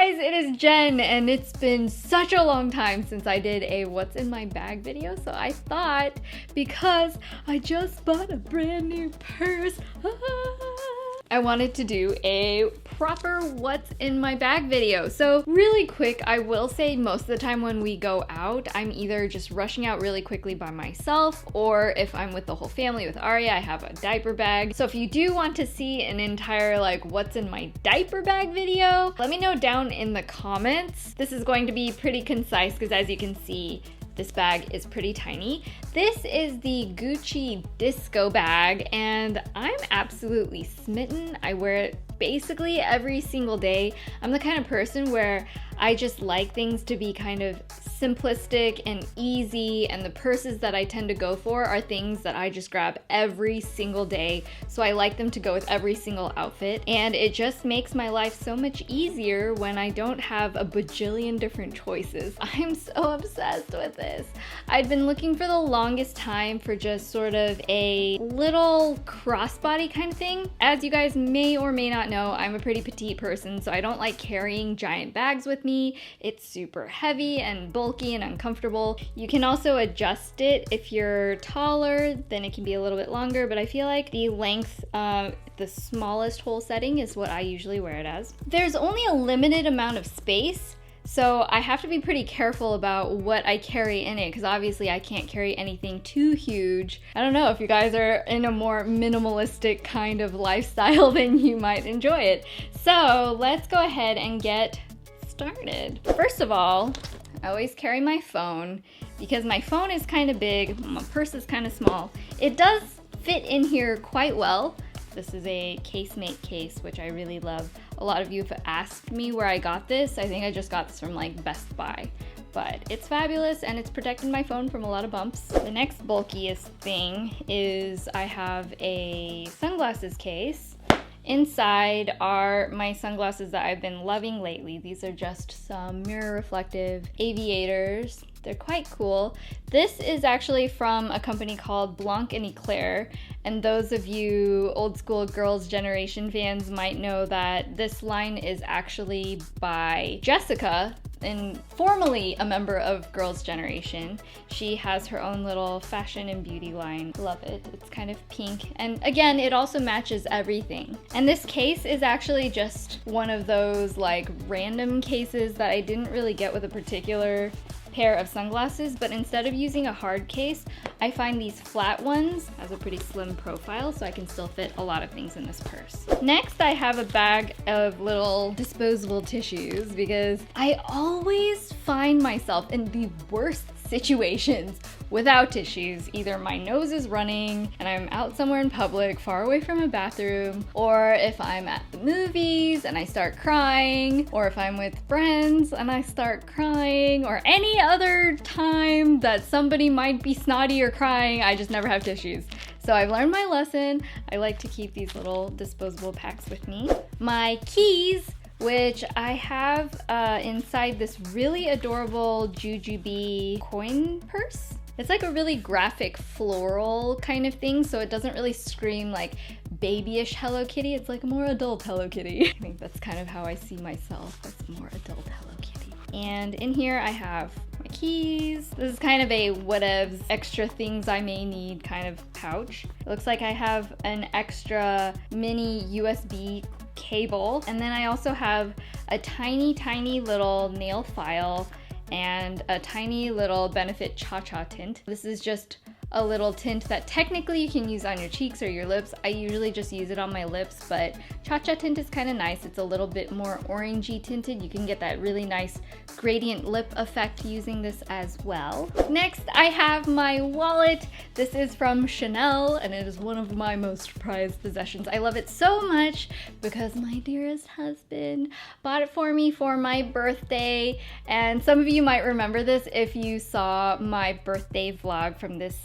guys, it is Jen, and it's been such a long time since I did a what's in my bag video, so I thought, because I just bought a brand new purse, I wanted to do a proper what's in my bag video. So really quick, I will say most of the time when we go out, I'm either just rushing out really quickly by myself, or if I'm with the whole family with Aerie, I have a diaper bag. So if you do want to see an entire like what's in my diaper bag video, let me know down in the comments. This is going to be pretty concise because as you can see, this bag is pretty tiny. This is the Gucci disco bag and I'm absolutely smitten. I wear it basically every single day. I'm the kind of person where I just like things to be kind of simplistic and easy, and the purses that I tend to go for are things that I just grab every single day. So I like them to go with every single outfit, and it just makes my life so much easier when I don't have a bajillion different choices. I'm so obsessed with this. I'd been looking for the longest time for just sort of a little crossbody kind of thing. As you guys may or may not know, I'm a pretty petite person, so I don't like carrying giant bags with me. It's super heavy and bulky and uncomfortable. You can also adjust it. If you're taller, then it can be a little bit longer, but I feel like the length, the smallest hole setting is what I usually wear it as. There's only a limited amount of space, so I have to be pretty careful about what I carry in it, because obviously I can't carry anything too huge. I don't know, if you guys are in a more minimalistic kind of lifestyle, then you might enjoy it. So let's go ahead and get started. First of all, I always carry my phone because my phone is kind of big, my purse is kind of small. It does fit in here quite well. This is a Casemate case, which I really love. A lot of you have asked me where I got this. I think I just got this from like Best Buy, but it's fabulous and it's protected my phone from a lot of bumps. The next bulkiest thing is I have a sunglasses case. Inside are my sunglasses that I've been loving lately. These are just some mirror reflective aviators. They're quite cool. This is actually from a company called Blanc and Eclare, and those of you old school Girls' Generation fans might know that this line is actually by Jessica, and formerly a member of Girls' Generation. She has her own little fashion and beauty line. Love it. It's kind of pink. And again, it also matches everything. And this case is actually just one of those like random cases that I didn't really get with a particular pair of sunglasses, but instead of using a hard case, I find these flat ones has a pretty slim profile, so I can still fit a lot of things in this purse. Next, I have a bag of little disposable tissues because I always find myself in the worst situations without tissues. Either my nose is running and I'm out somewhere in public, far away from a bathroom, or if I'm at the movies and I start crying, or if I'm with friends and I start crying, or any other time that somebody might be snotty or crying, I just never have tissues. So I've learned my lesson. I like to keep these little disposable packs with me. My keys, which I have inside this really adorable Jujube coin purse. It's like a really graphic floral kind of thing, so it doesn't really scream like babyish Hello Kitty. It's like a more adult Hello Kitty. I think that's kind of how I see myself, as more adult Hello Kitty. And in here I have my keys. This is kind of a whatevs extra things I may need kind of pouch. It looks like I have an extra mini USB cable, and then I also have a tiny little nail file and a tiny little Benefit ChaChaTint. This is just a little tint that technically you can use on your cheeks or your lips. I usually just use it on my lips, but ChaChaTint is kind of nice. It's a little bit more orangey tinted. You can get that really nice gradient lip effect using this as well. Next, I have my wallet. This is from Chanel, and it is one of my most prized possessions. I love it so much because my dearest husband bought it for me for my birthday, and some of you might remember this if you saw my birthday vlog from this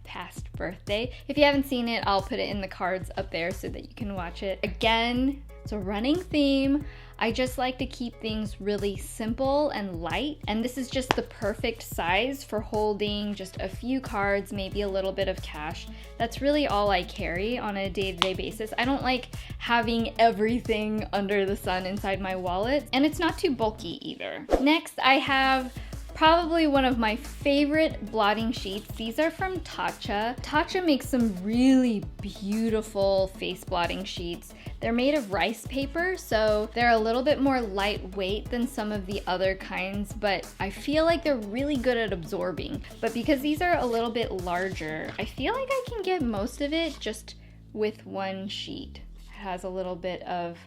past birthday. If you haven't seen it, I'll put it in the cards up there so that you can watch it. Again, it's a running theme. I just like to keep things really simple and light, and this is just the perfect size for holding just a few cards, maybe a little bit of cash. That's really all I carry on a day-to-day basis. I don't like having everything under the sun inside my wallet, and it's not too bulky either. Next, I have probably one of my favorite blotting sheets. These are from Tatcha. Tatcha makes some really beautiful face blotting sheets. They're made of rice paper, so they're a little bit more lightweight than some of the other kinds, but I feel like they're really good at absorbing. But because these are a little bit larger, I feel like I can get most of it just with one sheet. It has a little bit of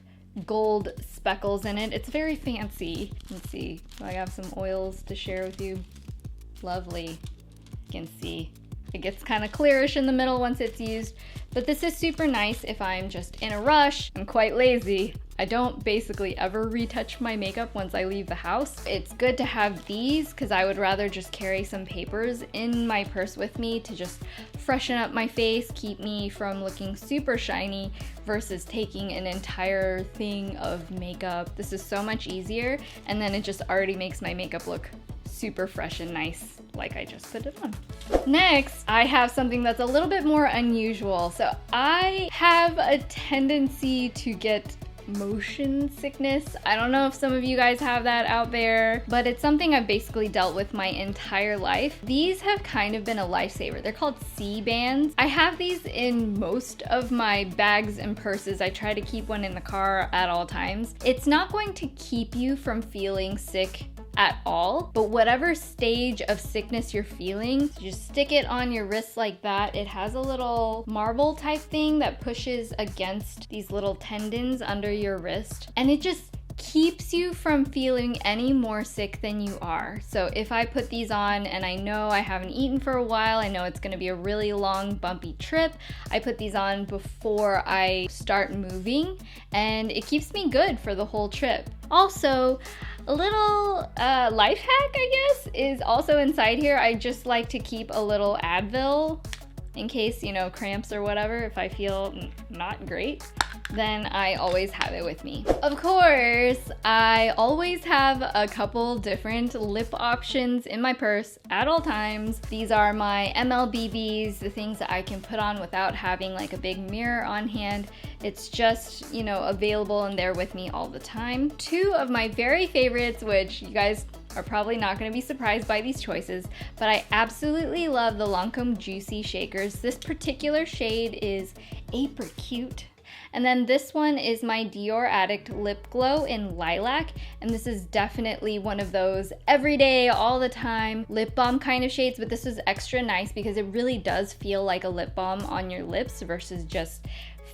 gold speckles in it. It's very fancy. Let's see, I have some oils to share with you. Lovely. You can see it gets kind of clearish in the middle once it's used, but this is super nice if I'm just in a rush. I'm quite lazy. I don't basically ever retouch my makeup once I leave the house. It's good to have these because I would rather just carry some papers in my purse with me to just freshen up my face, keep me from looking super shiny versus taking an entire thing of makeup. This is so much easier, and then it just already makes my makeup look super fresh and nice, like I just put it on. Next, I have something that's a little bit more unusual. So I have a tendency to get motion sickness. I don't know if some of you guys have that out there, but it's something I've basically dealt with my entire life. These have kind of been a lifesaver. They're called C bands. I have these in most of my bags and purses. I try to keep one in the car at all times. It's not going to keep you from feeling sick at all, but whatever stage of sickness you're feeling, just stick it on your wrist like that. It has a little marble type thing that pushes against these little tendons under your wrist, and it just keeps you from feeling any more sick than you are. So if I put these on and I know I haven't eaten for a while, I know it's gonna be a really long bumpy trip, I put these on before I start moving, and it keeps me good for the whole trip. Also, a little life hack, I guess, is also inside here. I just like to keep a little Advil in case, you know, cramps or whatever. If I feel not great, then I always have it with me. Of course, I always have a couple different lip options in my purse at all times. These are my MLBBs, the things that I can put on without having like a big mirror on hand. It's just, you know, available and there with me all the time. Two of my very favorites, which you guys are probably not going to be surprised by these choices, but I absolutely love the Lancome Juicy Shakers. This particular shade is Apricot. And then this one is my Dior Addict Lip Glow in Lilac, and this is definitely one of those everyday, all the time lip balm kind of shades, but this is extra nice because it really does feel like a lip balm on your lips versus just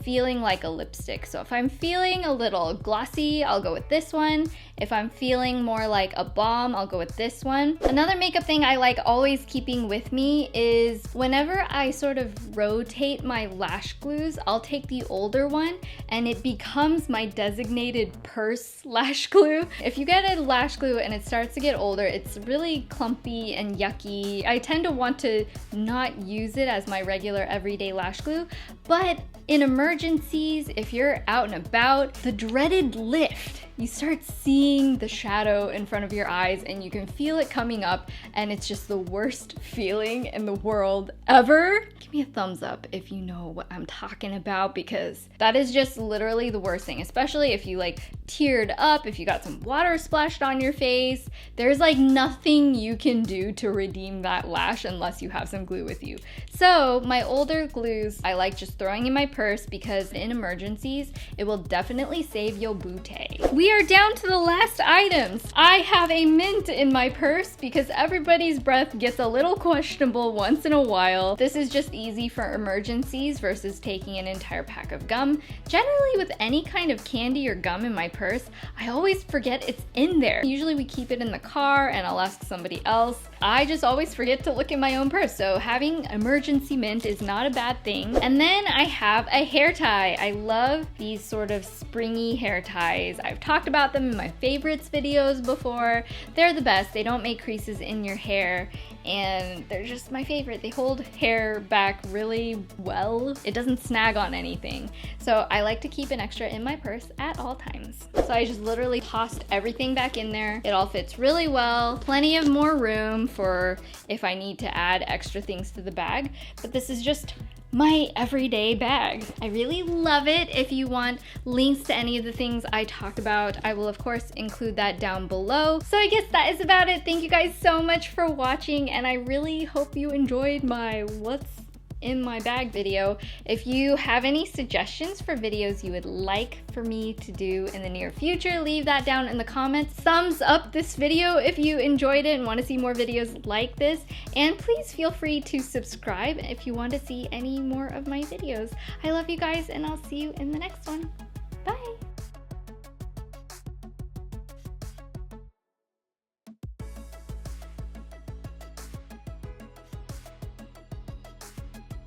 feeling like a lipstick. So if I'm feeling a little glossy, I'll go with this one. If I'm feeling more like a balm, I'll go with this one. Another makeup thing I like always keeping with me is whenever I sort of rotate my lash glues, I'll take the older one and it becomes my designated purse lash glue. If you get a lash glue and it starts to get older, it's really clumpy and yucky. I tend to want to not use it as my regular everyday lash glue, but in emergencies, if you're out and about, the dreaded lift, you start seeing the shadow in front of your eyes and you can feel it coming up, and it's just the worst feeling in the world ever. Give me a thumbs up if you know what I'm talking about, because that is just literally the worst thing, especially if you like teared up, if you got some water splashed on your face. There's like nothing you can do to redeem that lash unless you have some glue with you. So my older glues, I like just throwing in my purse because in emergencies, it will definitely save your booty. We are down to the last items. I have a mint in my purse because everybody's breath gets a little questionable once in a while. This is just easy for emergencies versus taking an entire pack of gum. Generally with any kind of candy or gum in my purse, I always forget it's in there. Usually we keep it in the car and I'll ask somebody else. I just always forget to look in my own purse, so having emergency mint is not a bad thing. And then I have a hair tie. I love these sort of springy hair ties. I've talked about them in my favorites videos before. They're the best. They don't make creases in your hair. and they're just my favorite. They hold hair back really well. It doesn't snag on anything. So I like to keep an extra in my purse at all times. So I just literally tossed everything back in there. It all fits really well. Plenty of more room for if I need to add extra things to the bag. But this is just my everyday bag. I really love it. If you want links to any of the things I talked about, I will of course include that down below. So I guess that is about it. Thank you guys so much for watching, and I really hope you enjoyed my what's in my bag video. If you have any suggestions for videos you would like for me to do in the near future, leave that down in the comments. Thumbs up this video if you enjoyed it and want to see more videos like this, and please feel free to subscribe if you want to see any more of my videos. I love you guys, and I'll see you in the next one. Bye!